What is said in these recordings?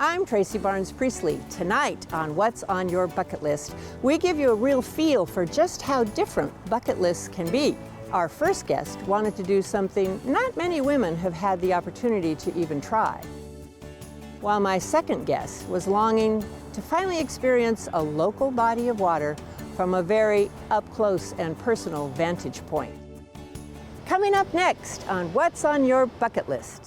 I'm Tracy Barnes-Priestley. Tonight on What's on Your Bucket List, we give you a real feel for just how different bucket lists can be. Our first guest wanted to do something not many women have had the opportunity to even try, while my second guest was longing to finally experience a local body of water from a very up-close and personal vantage point. Coming up next on What's on Your Bucket List.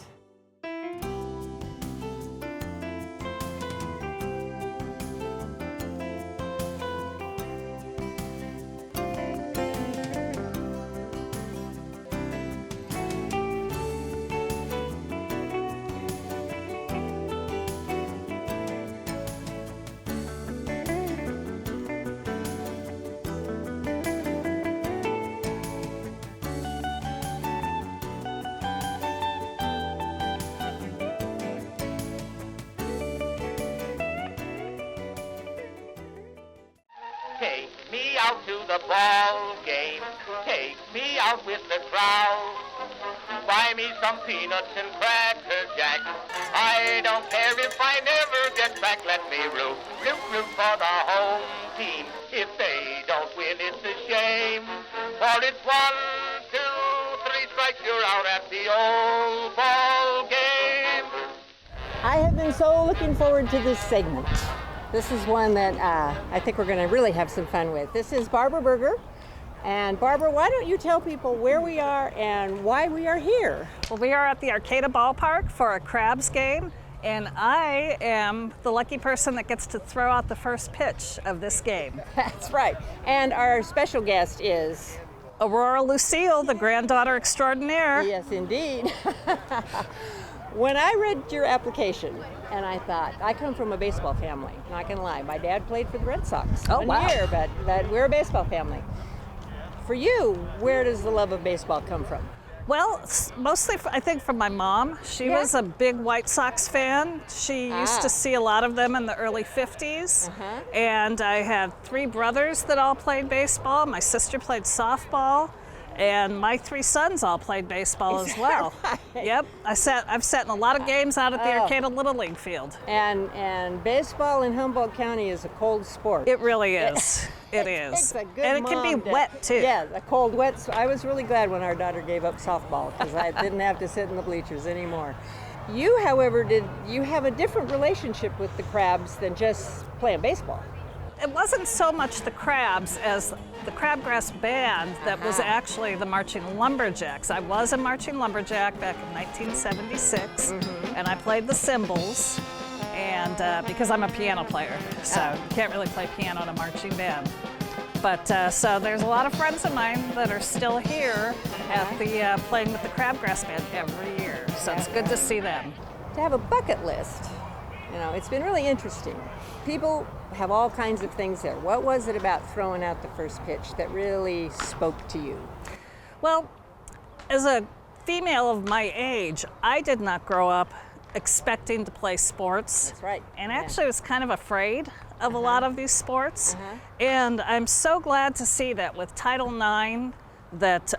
Take me out to the ball game. Take me out with the crowd. Buy me some peanuts and cracker jack. I don't care if I never get back. Let me root, root, root for the home team. If they don't win, it's a shame. For it's 1, 2, 3 strikes, you're out at the old ball game. I have been so looking forward to this segment. This is one that I think we're going to really have some fun with. This is Barbara Berger. And Barbara, why don't you tell people where we are and why we are here? Well, we are at the Arcata Ballpark for a Crabs game, and I am the lucky person that gets to throw out the first pitch of this game. That's right. And our special guest is Aurora Lucille, the granddaughter extraordinaire. Yes, indeed. When I read your application, and I thought, I come from a baseball family, not gonna lie. My dad played for the Red Sox Oh, one wow. year, but we're a baseball family. For you, where does the love of baseball come from? Well, mostly, I think, from my mom. She Yeah. was a big White Sox fan. She used to see a lot of them in the early 50s. And I have 3 brothers that all played baseball. My sister played softball. And my 3 sons all played baseball as well. Right? Yep, I've sat in a lot of games out at the Arcata Little League field. And baseball in Humboldt County is a cold sport. It really is. It is. Takes a good And it can mom be wet too. Yeah, a cold, wet. So I was really glad when our daughter gave up softball because I didn't have to sit in the bleachers anymore. You, however, you have a different relationship with the Crabs than just playing baseball. It wasn't so much the Crabs as the Crabgrass Band that was actually the Marching Lumberjacks. I was a Marching Lumberjack back in 1976, and I played the cymbals, and because I'm a piano player, so you can't really play piano in a marching band. But so there's a lot of friends of mine that are still here at the playing with the Crabgrass Band every year, so it's good to see them. To have a bucket list, you know, it's been really interesting. People have all kinds of things there. What was it about throwing out the first pitch that really spoke to you? Well, as a female of my age, I did not grow up expecting to play sports. That's right. And actually was kind of afraid of a lot of these sports. And I'm so glad to see that with Title IX, that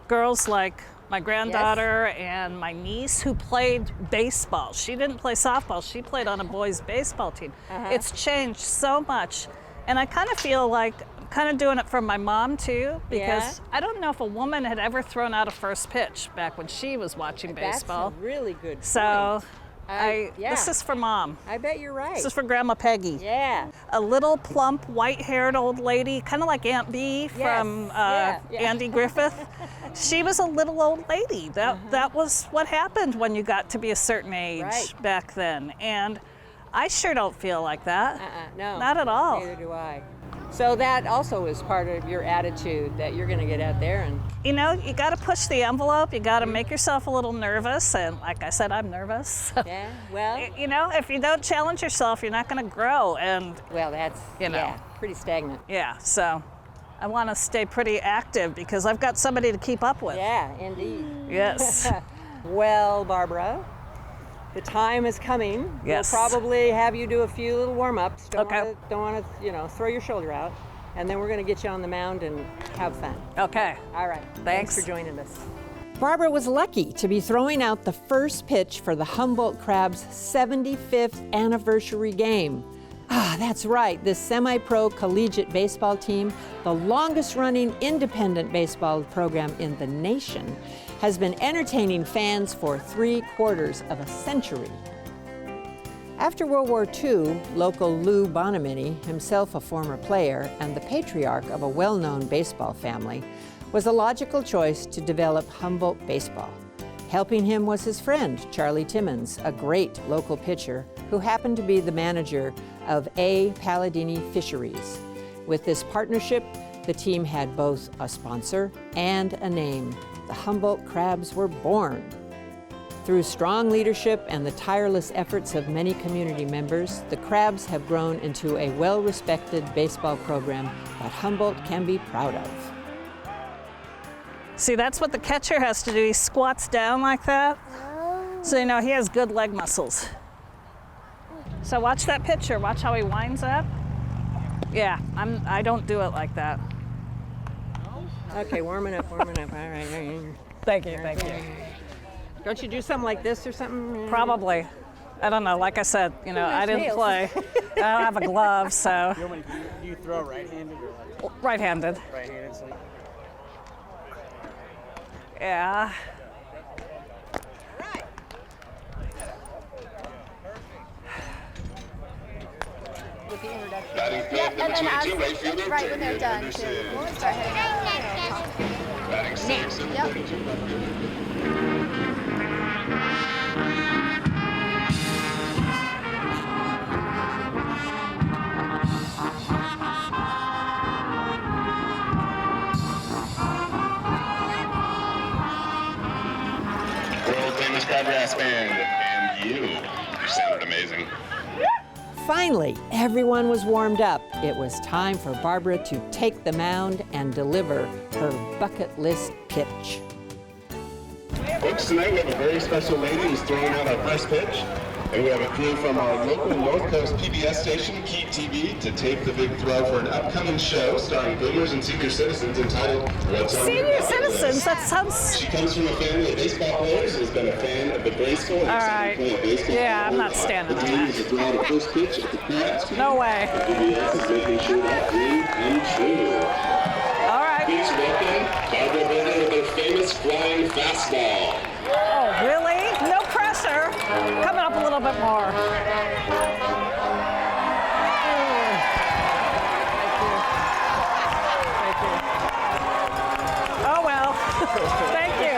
girls like my granddaughter and my niece who played baseball. She didn't play softball, she played on a boys' baseball team. It's changed so much. And I kind of feel like I'm kind of doing it for my mom too, because I don't know if a woman had ever thrown out a first pitch back when she was watching baseball. That's a really good point. So yeah. This is for Mom. I bet you're right. This is for Grandma Peggy. Yeah. A little plump, white-haired old lady, kind of like Aunt Bee from Andy Griffith. She was a little old lady. That was what happened when you got to be a certain age back then. And I sure don't feel like that. No. Not at all. Neither do I. So that also is part of your attitude that you're going to get out there and... You know, you got to push the envelope. You got to make yourself a little nervous. And like I said, I'm nervous. Yeah, well... You know, if you don't challenge yourself, you're not going to grow. And Well, that's, you know, pretty stagnant. Yeah, so I want to stay pretty active because I've got somebody to keep up with. Yeah, indeed. Yes. Well, Barbara, the time is coming. Yes. We'll probably have you do a few little warm-ups. Don't want to, you know, throw your shoulder out. And then we're going to get you on the mound and have fun. Okay. All right. Thanks For joining us. Barbara was lucky to be throwing out the first pitch for the Humboldt Crabs' 75th anniversary game. Ah, that's right, this semi-pro collegiate baseball team, the longest-running independent baseball program in the nation, has been entertaining fans for 3/4 of a century. After World War II, local Lou Bonamini, himself a former player and the patriarch of a well-known baseball family, was a logical choice to develop Humboldt baseball. Helping him was his friend, Charlie Timmons, a great local pitcher who happened to be the manager of A. Palladini Fisheries. With this partnership, the team had both a sponsor and a name. The Humboldt Crabs were born. Through strong leadership and the tireless efforts of many community members, the Crabs have grown into a well-respected baseball program that Humboldt can be proud of. See, that's what the catcher has to do. He squats down like that. So you know he has good leg muscles. So watch that pitcher. Watch how he winds up. Yeah, I don't do it like that. Okay, warming up, warming up. All right. Thank you, thank you. Don't you do something like this or something? Probably. I don't know. Like I said, you know, I didn't nails. play. I don't have a glove, so. Do you throw right-handed or like Right-handed. right-handed? So Yeah. With the introduction. Batting fifth, And number then 22, right fielder, right when they're Jamie done, Anderson. too. We'll start heading out. Batting sixth, number Yep. 42, left fielder. World famous Crabgrass Band, and you sounded amazing. Finally, everyone was warmed up. It was time for Barbara to take the mound and deliver her bucket list pitch. Folks, tonight we have a very special lady who's throwing out our first pitch. And we have a crew from our local North Coast PBS station, Keat TV, to tape the big throw for an upcoming show starring boomers and senior citizens entitled What's on Your Senior Bucket citizens, List? that sounds. She comes from a family of baseball players, has been a fan of the graceful and All exciting play of baseball. Yeah, I'm not standing on The team that. is to throw out the first pitch at the Crabs. No way. PBS is making sure that dream comes true. All right. Please welcome Barbara Bender with her famous flying fastball. Oh, really? No pressure. Coming up a little bit more. Oh, well. Thank you.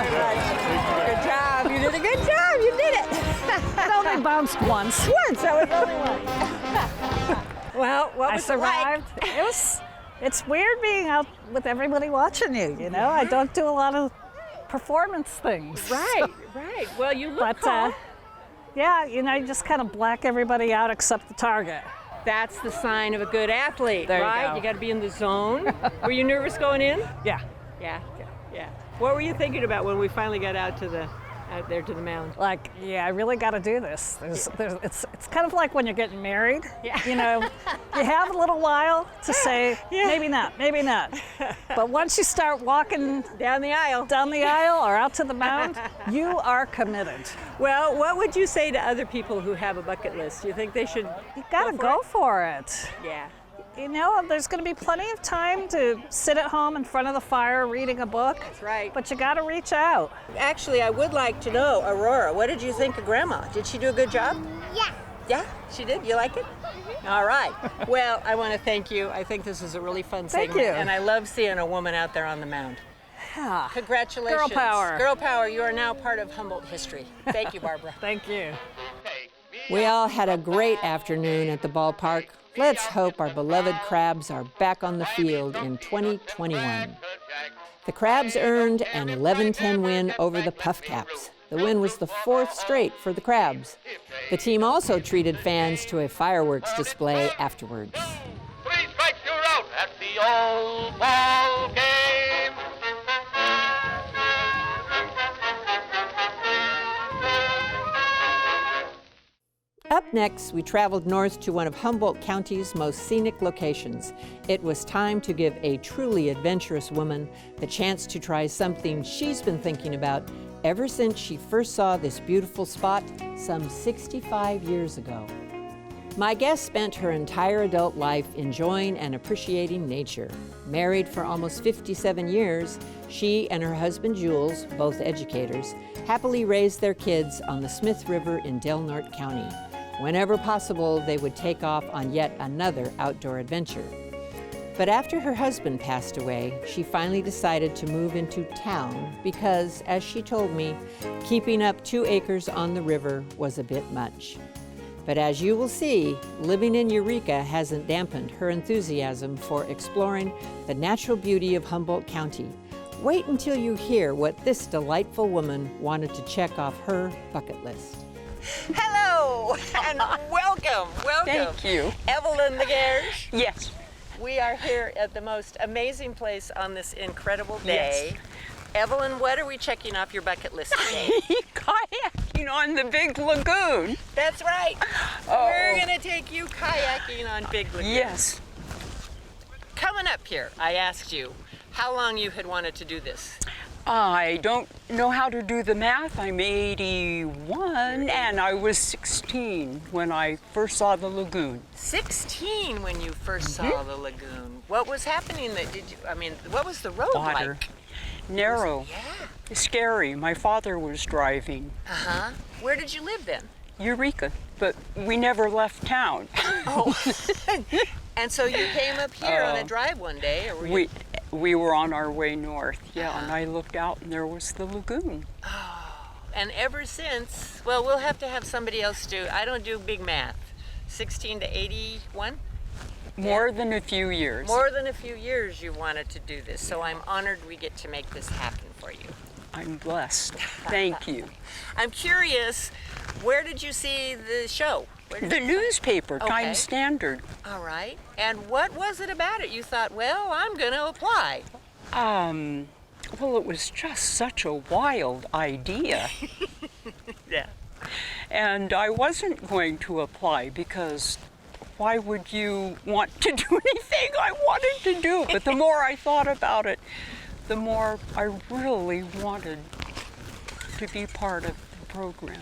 Good job. You did a good job. You did it. It only bounced once. Once. That was only one. Well, what I was it like? survived. It's weird being out with everybody watching you, you know? I don't do a lot of performance things. Right, right. Well, you look But, calm. yeah, you know, you just kind of black everybody out except the target. That's the sign of a good athlete, There you right? go. You got to be in the zone. Were you nervous going in? Yeah. Yeah, yeah. What were you thinking about when we finally got out there to the mound? Like, yeah, I really got to do this. It's kind of like when you're getting married. Yeah. You know, you have a little while to say, Yeah. maybe not, maybe not. But once you start walking Down the aisle. down the aisle or out to the mound, you are committed. Well, what would you say to other people who have a bucket list? You think they should? You got to go for it. Yeah. You know, there's going to be plenty of time to sit at home in front of the fire reading a book. That's right. But you got to reach out. Actually, I would like to know, Aurora, what did you think of Grandma? Did she do a good job? Yeah. Yeah, she did. You like it? All right. Well, I want to thank you. I think this is a really fun Thank segment, you. and I love seeing a woman out there on the mound. Yeah. Congratulations. Girl power. Girl power. You are now part of Humboldt history. Thank you, Barbara. Thank you. We all had a great afternoon at the ballpark. Let's hope our beloved Crabs are back on the field in 2021. The Crabs earned an 11-10 win over the Puff Caps. The win was the 4th straight for the Crabs. The team also treated fans to a fireworks display afterwards. 3 strikes, you're out at the old ball game. Up next, we traveled north to one of Humboldt County's most scenic locations. It was time to give a truly adventurous woman the chance to try something she's been thinking about ever since she first saw this beautiful spot some 65 years ago. My guest spent her entire adult life enjoying and appreciating nature. Married for almost 57 years, she and her husband Jules, both educators, happily raised their kids on the Smith River in Del Norte County. Whenever possible, they would take off on yet another outdoor adventure. But after her husband passed away, she finally decided to move into town because, as she told me, keeping up 2 acres on the river was a bit much. But as you will see, living in Eureka hasn't dampened her enthusiasm for exploring the natural beauty of Humboldt County. Wait until you hear what this delightful woman wanted to check off her bucket list. Hello and welcome. Thank you. Evelyn Laguerre. Yes. We are here at the most amazing place on this incredible day. Yes. Evelyn, what are we checking off your bucket list today? Kayaking on the Big Lagoon. That's right. Oh. We're going to take you kayaking on Big Lagoon. Yes. Coming up here, I asked you how long you had wanted to do this. I don't know how to do the math. I'm 81 and I was 16 when I first saw the lagoon. 16 when you first saw the lagoon. What was happening? What was the road Water. like? Narrow. Yeah. Scary. My father was driving. Uh-huh. Where did you live then? Eureka. But we never left town. Oh. And so you came up here on a drive one day, or were you? We were on our way north, and I looked out and there was the lagoon. Oh, and ever since, well, we'll have to have somebody else do, I don't do big math. 16 to 81? More than a few years. More than a few years you wanted to do this, so I'm honored we get to make this happen for you. I'm blessed. Thank you. I'm curious, where did you see the show? The newspaper, Okay. Times Standard. All right. And what was it about it? You thought, well, I'm going to apply. Well, it was just such a wild idea. Yeah. And I wasn't going to apply because why would you want to do anything I wanted to do? But the more I thought about it, the more I really wanted to be part of the program.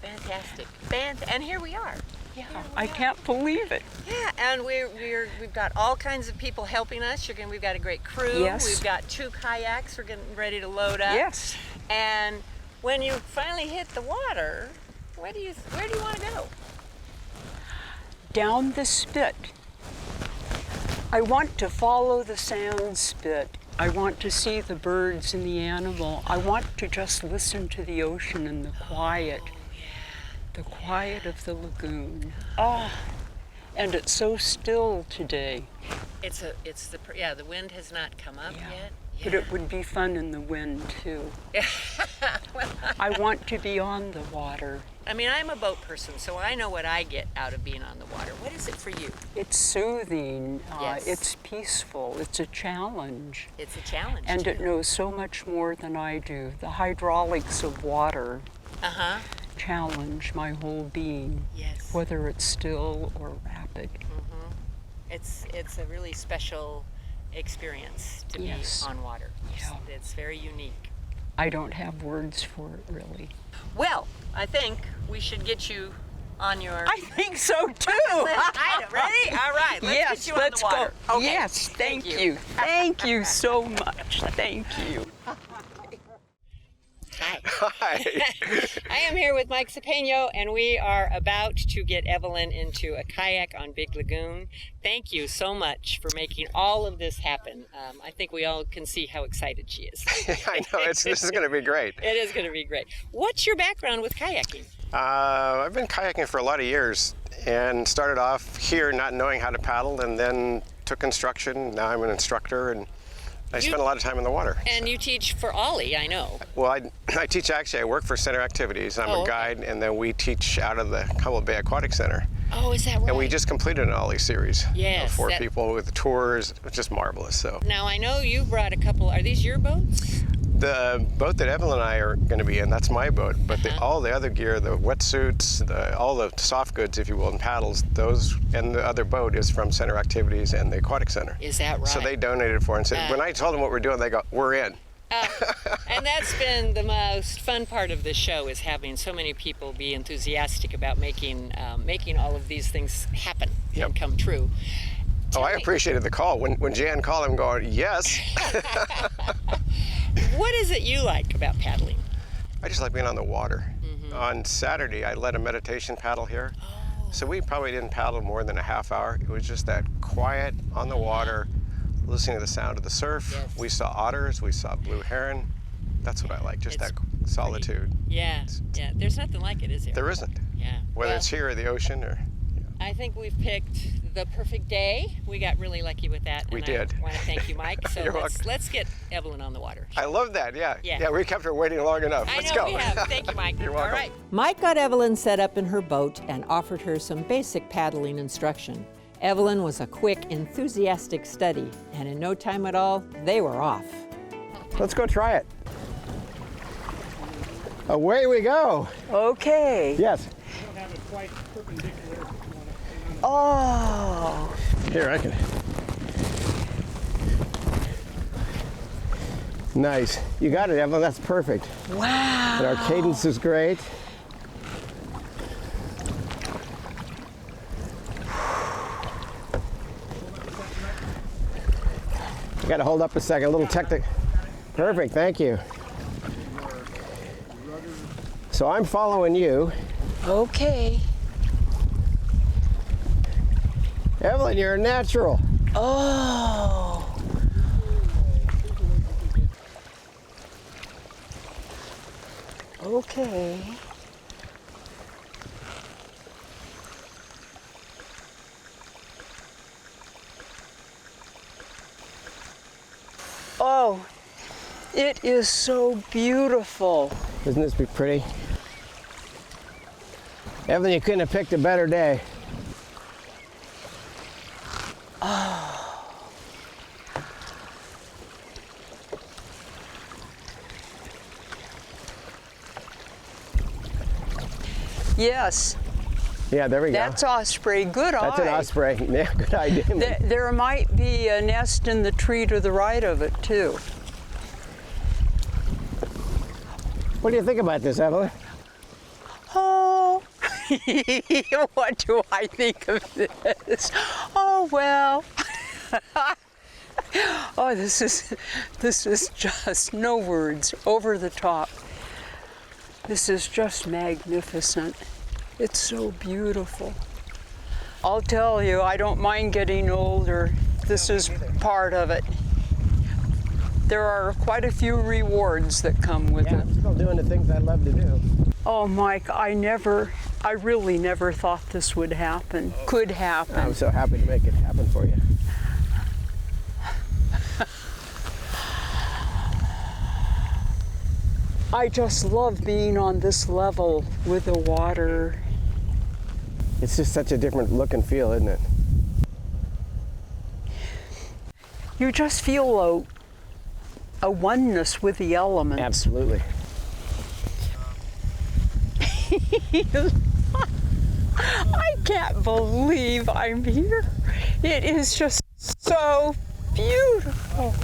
Fantastic. And here we are. Yeah, I can't believe it. Yeah, and we've got all kinds of people helping us. We've got a great crew. Yes. We've got 2 kayaks. We're getting ready to load up. Yes. And when you finally hit the water, where do you want to go? Down the spit. I want to follow the sand spit. I want to see the birds and the animal. I want to just listen to the ocean and the quiet. The quiet of the lagoon. Oh, and it's so still today. The wind has not come up yet. Yeah. But it would be fun in the wind too. I want to be on the water. I mean, I'm a boat person, so I know what I get out of being on the water. What is it for you? It's soothing. Yes. It's peaceful. It's a challenge. It's a challenge. And too. it knows so much more than I do. The hydraulics of water challenge my whole being, Yes. whether it's still or rapid. It's a really special experience to be on water. Yeah. It's very unique. I don't have words for it, really. Well, I think we should get you on your... I think so too. Ready? All right, let's Yes, get you on let's the water. go. Okay. Yes, thank you. Thank you so much. Thank you. Hi. Hi. I am here with Mike Cepeno, and we are about to get Evelyn into a kayak on Big Lagoon. Thank you so much for making all of this happen. I think we all can see how excited she is. I know, this is going to be great. It is going to be great. What's your background with kayaking? I've been kayaking for a lot of years and started off here not knowing how to paddle and then took instruction. Now I'm an instructor and I spend a lot of time in the water. And you teach for Ollie, I know. Well, I teach actually, I work for Center Activities. I'm a guide and then we teach out of the Humboldt Bay Aquatic Center. Oh, is that right? And we just completed an Ollie series. Yes. 4 people with tours. It's just marvelous. So now I know you brought a couple, are these your boats? The boat that Evelyn and I are going to be in, that's my boat, but all the other gear, the wetsuits, all the soft goods, if you will, and paddles, those, and the other boat is from Center Activities and the Aquatic Center. Is that right? So they donated for it and said, when I told them what we're doing, they go, we're in. And that's been the most fun part of the show, is having so many people be enthusiastic about making all of these things happen and come true. I appreciated the call. When Jan called, I'm going, yes. What is it you like about paddling? I just like being on the water. On Saturday, I led a meditation paddle here. So we probably didn't paddle more than a half hour. It was just that quiet on the water, listening to the sound of the surf. Yes. We saw otters, we saw blue heron. That's what I like, just that solitude. Yeah, yeah. There's nothing like it, is there? There isn't. Yeah. Whether it's here or the ocean or... I think we've picked the perfect day. We got really lucky with that. We and did. I want to thank you, Mike. So You're let's get Evelyn on the water. I love that, yeah. Yeah. We kept her waiting long enough. Let's I know go. we have. Thank you, Mike. You're welcome. All right. Mike got Evelyn set up in her boat and offered her some basic paddling instruction. Evelyn was a quick, enthusiastic study, and in no time at all, they were off. Let's go try it. Away we go. Okay. Yes. don't have it quite perpendicular. If you want to hang on the Oh. Here, I can. Nice. You got it, Evelyn. That's perfect. Wow. And our cadence is great. You got to hold up a second. A little technical. Perfect. Thank you. So I'm following you. Okay. Evelyn, you're a natural. Oh. Okay. Oh, it is so beautiful. Isn't this be pretty? Evelyn, you couldn't have picked a better day. Yes, Yeah, there we go. that's osprey. Good eye. That's an osprey. Yeah, good idea. There might be a nest in the tree to the right of it, too. What do you think about this, Evelyn? Oh, what do I think of this? Oh, well. Oh, this is just no words, over the top. This is just magnificent. It's so beautiful. I'll tell you, I don't mind getting older. This is part of it. There are quite a few rewards that come with Yeah, it. I'm still doing the things I love to do. Oh, Mike, I really never thought this would happen, could happen. I'm so happy to make it happen for you. I just love being on this level with the water. It's just such a different look and feel, isn't it? You just feel a oneness with the elements. Absolutely. I can't believe I'm here. It is just so beautiful.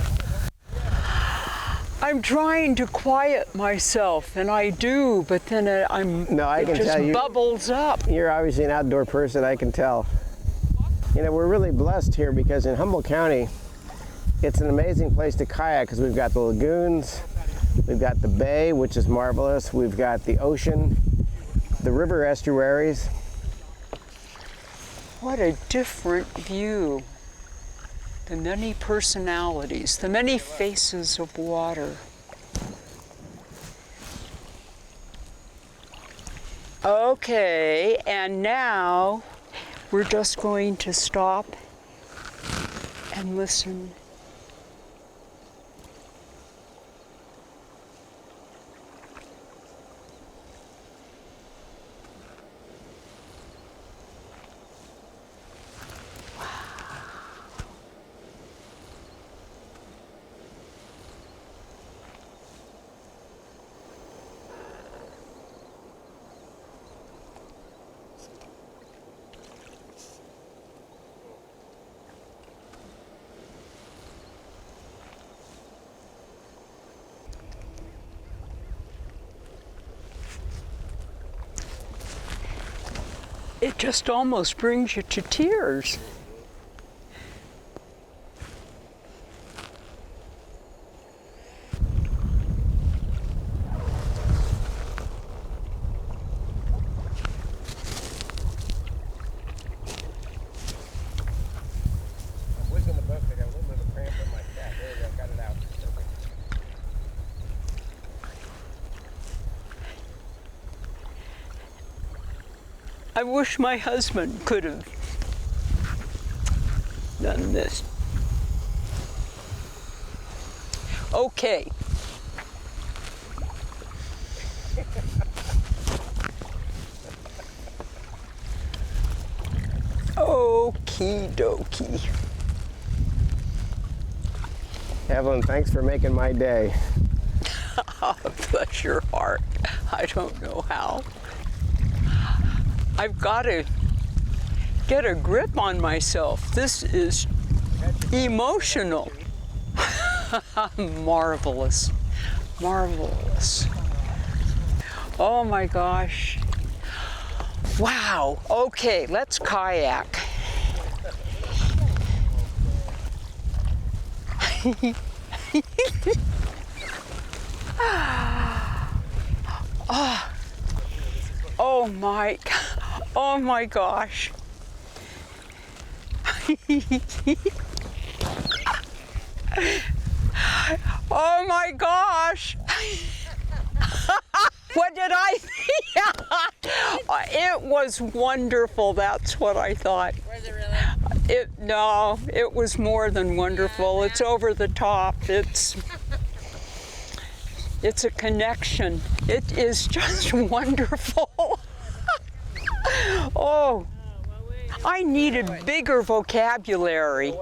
I'm trying to quiet myself, and I do, but then it just bubbles up. You're obviously an outdoor person, I can tell. You know, we're really blessed here because in Humboldt County, it's an amazing place to kayak because we've got the lagoons, we've got the bay, which is marvelous, we've got the ocean, the river estuaries. What a different view. The many personalities, the many faces of water. Okay, and now we're just going to stop and listen. It just almost brings you to tears. I wish my husband could have done this. Okay. Okie dokie. Evelyn, thanks for making my day. Bless your heart. I don't know how. I've got to get a grip on myself. This is emotional. Marvelous. Marvelous. Oh my gosh. Wow. Okay, let's kayak. Oh my gosh. Oh my gosh. What did I think? It was wonderful. That's what I thought. Was it really? No, it was more than wonderful. It's over the top. It's a connection. It is just wonderful. Oh, I needed bigger vocabulary.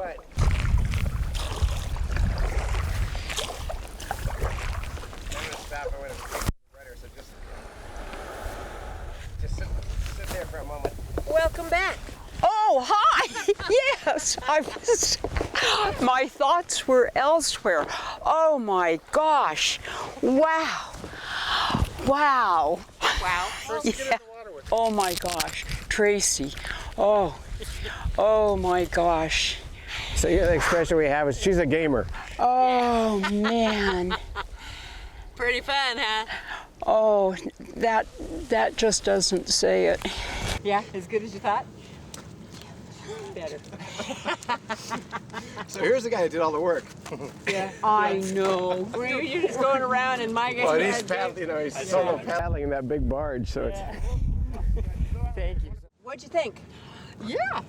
Welcome back. Oh, hi! Yes, my thoughts were elsewhere. Oh my gosh! Wow! Wow! Wow. Yeah. Oh my gosh, Tracy! Oh my gosh! So yeah, the expression we have is she's a gamer. Oh man! Pretty fun, huh? Oh, that just doesn't say it. Yeah, as good as you thought? Better. So here's the guy who did all the work. Yeah. I know. You're just going around and my Well, he's he's solo paddling in that big barge, so it's. Thank you. What'd you think? Yeah.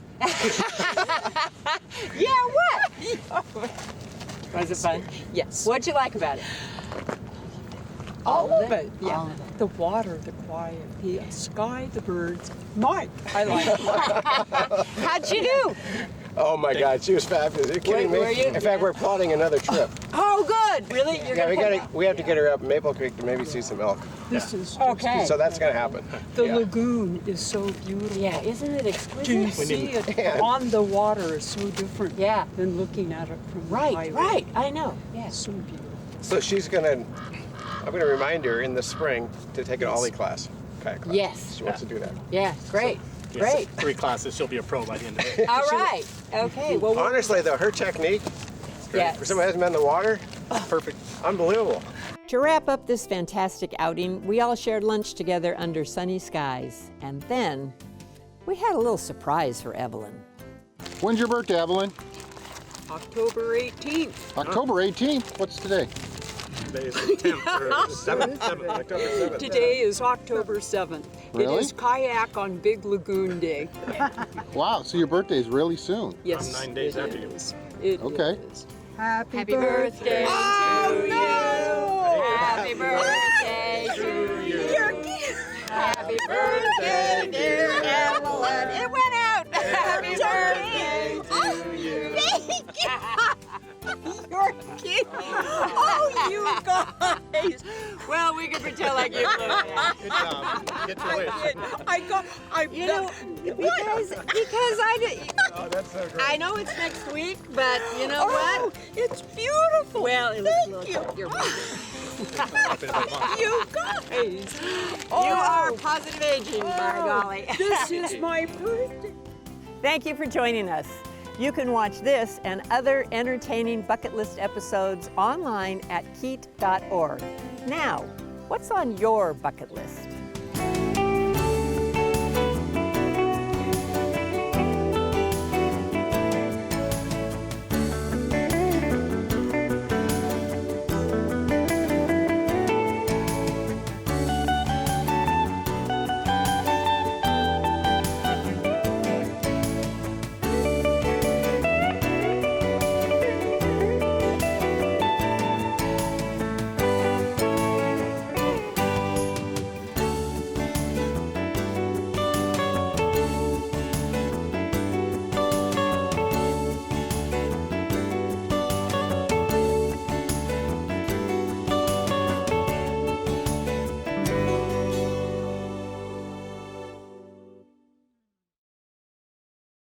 Yeah, what? Was it fun? Yes. What'd you like about it? All of it. Yeah. All of it. The water, the quiet, the sky, the birds. Mike, I like it. How'd you do? Oh my God, she was fabulous. Are you kidding me? Were you? In fact, we're plotting another trip. Oh, good. Really? You're Yeah, we have to get her up Maple Creek to maybe see some elk. This is Okay. So that's gonna happen. the Yeah. lagoon is so beautiful. Yeah, isn't it To exquisite? see it on the water is so different Yeah. than looking at it from the Right, highway. right. I know. Yeah. So beautiful. So I'm gonna remind her in the spring to take an ollie class, kayak class. Yes. She wants to do that. Yeah, great. Yes, Great. 3 classes, she'll be a pro by the end of it. All right. Okay. Well, we'll Honestly though, her technique, yes. for someone who hasn't been in the water, perfect, unbelievable. To wrap up this fantastic outing, we all shared lunch together under sunny skies. And then we had a little surprise for Evelyn. When's your birthday, Evelyn? October 18th. October 18th. What's today? Today is the 10th or 7th. October 7th. Today is October 7th. Really? It is Kayak on Big Lagoon Day. Wow, so your birthday is really soon. Yes. 9 days it after you. is. It Okay. is. Happy birthday Oh, no! Happy birthday to you. Happy birthday, dear Evelyn. It went out. Happy birthday to you. You're kidding. Oh, you guys. Well, we can pretend like you blew it out. Good job. Get your wish. You know, because I did. Oh, that's so great. I know it's next week, but you know what? It's beautiful. Well, it was a little. Thank you. You're welcome. You guys! You are positive aging, by golly. This is my birthday. Thank you for joining us. You can watch this and other entertaining bucket list episodes online at keat.org. Now, what's on your bucket list?